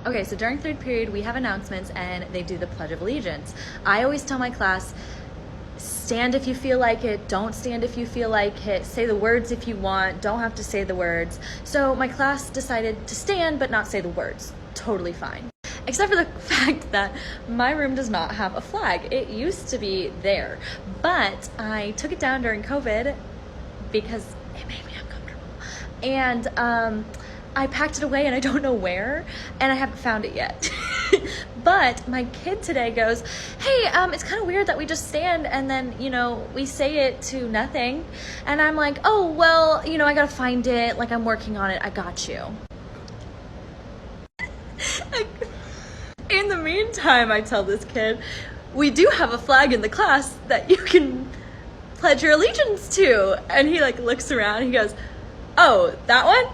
Okay, so during third period, we have announcements and they do the Pledge of Allegiance. I always tell my class, stand if you feel like it, don't stand if you feel like it, say the words if you want, don't have to say the words. So my class decided to stand but not say the words. Totally fine. Except for the fact that my room does not have a flag. It used to be there, but I took it down during COVID because it made me uncomfortable. And I packed it away and I don't know where, and I haven't found it yet. But my kid today goes, hey, it's kind of weird that we just stand and then, we say it to nothing. And I'm like, oh, well, I gotta find it. Like, I'm working on it. I got you. In the meantime, I tell this kid, we do have a flag in the class that you can pledge your allegiance to. And he looks around and he goes, oh, that one?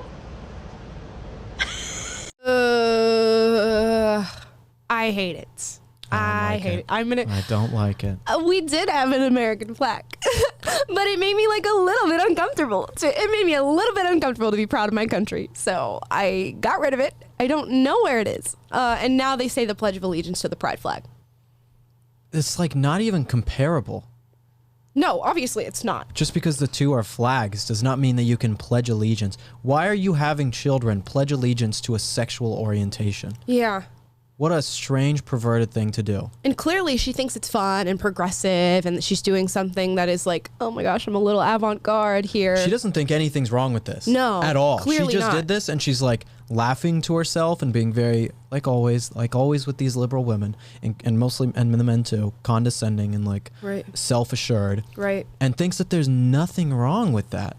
I hate it. I hate it. I don't like it. We did have an American flag, but it made me a little bit uncomfortable. It made me a little bit uncomfortable to be proud of my country. So I got rid of it. I don't know where it is. And now they say the Pledge of Allegiance to the pride flag. It's not even comparable. No, obviously it's not. Just because the two are flags does not mean that you can pledge allegiance. Why are you having children pledge allegiance to a sexual orientation? Yeah. What a strange, perverted thing to do. And clearly she thinks it's fun and progressive and that she's doing something that is oh my gosh, I'm a little avant-garde here. She doesn't think anything's wrong with this. No, at all. Clearly she just not. did this and she's laughing to herself and being very, like always with these liberal women and mostly, and the men too, condescending and right. self-assured. Right. And thinks that there's nothing wrong with that.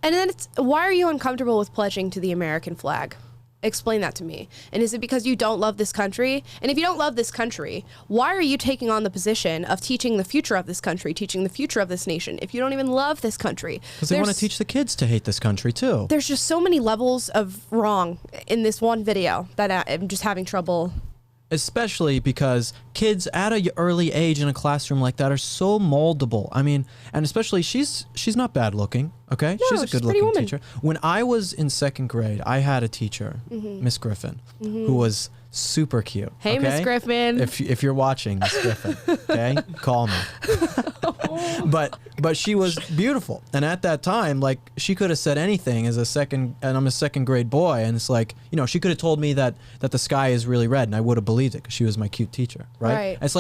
And then why are you uncomfortable with pledging to the American flag? Explain that to me. And is it because you don't love this country? And if you don't love this country, why are you taking on the position of teaching the future of this country, teaching the future of this nation, if you don't even love this country? Because they want to teach the kids to hate this country too. There's just so many levels of wrong in this one video that I'm just having trouble. Especially because kids at an early age in a classroom like that are so moldable. I mean, and especially she's not bad looking, okay? No, she's a good looking woman. teacher. When I was in second grade, I had a teacher, Miss Griffin, who was super cute. Hey, okay? Miss Griffin. If you're watching, Miss Griffin, okay? Call me. But she was beautiful. And at that time, she could have said anything and I'm a second grade boy, and it's she could have told me that the sky is really red and I would have believed it because she was my cute teacher, right? It's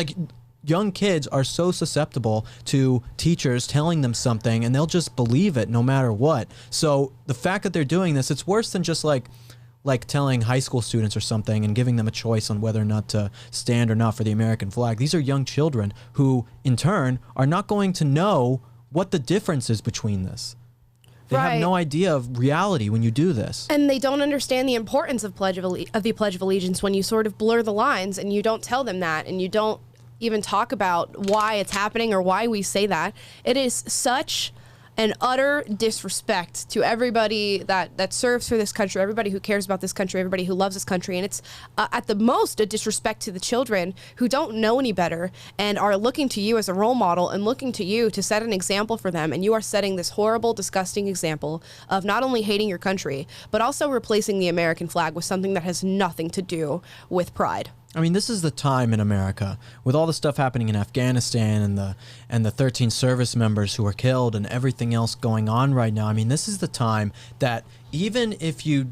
young kids are so susceptible to teachers telling them something and they'll just believe it no matter what. So the fact that they're doing this, it's worse than just like telling high school students or something and giving them a choice on whether or not to stand or not for the American flag. These are young children who, in turn, are not going to know what the difference is between this. They have no idea of reality when you do this. And they don't understand the importance of the Pledge of Allegiance when you sort of blur the lines and you don't tell them that and you don't even talk about why it's happening or why we say that. It is such an utter disrespect to everybody that serves for this country, everybody who cares about this country, everybody who loves this country. And it's at the most a disrespect to the children who don't know any better and are looking to you as a role model and looking to you to set an example for them. And you are setting this horrible, disgusting example of not only hating your country, but also replacing the American flag with something that has nothing to do with pride. I mean, this is the time in America with all the stuff happening in Afghanistan and the 13 service members who were killed and everything else going on right now. I mean, this is the time that even if you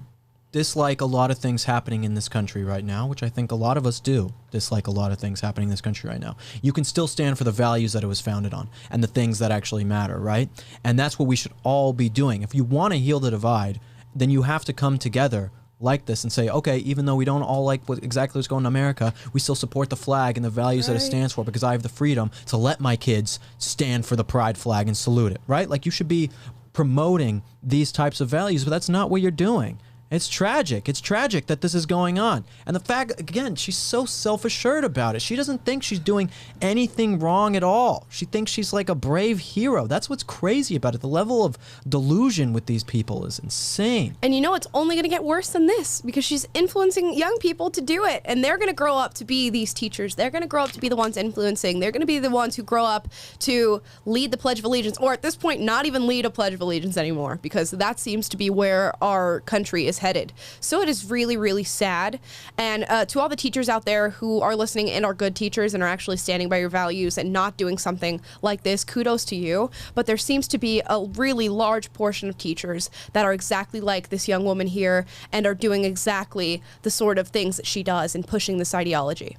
dislike a lot of things happening in this country right now, which I think a lot of us do dislike a lot of things happening in this country right now, you can still stand for the values that it was founded on and the things that actually matter, right? And that's what we should all be doing. If you want to heal the divide, then you have to come together like this and say, okay, even though we don't all like exactly what's going on in America, we still support the flag and the values that it stands for because I have the freedom to let my kids stand for the pride flag and salute it, right? You should be promoting these types of values, but that's not what you're doing. It's tragic. It's tragic that this is going on. And the fact, again, she's so self-assured about it. She doesn't think she's doing anything wrong at all. She thinks she's like a brave hero. That's what's crazy about it. The level of delusion with these people is insane. And it's only going to get worse than this because she's influencing young people to do it. And they're going to grow up to be these teachers. They're going to grow up to be the ones influencing. They're going to be the ones who grow up to lead the Pledge of Allegiance, or at this point, not even lead a Pledge of Allegiance anymore, because that seems to be where our country is is headed. So it is really, really sad. And to all the teachers out there who are listening and are good teachers and are actually standing by your values and not doing something like this, kudos to you. But there seems to be a really large portion of teachers that are exactly like this young woman here and are doing exactly the sort of things that she does and pushing this ideology.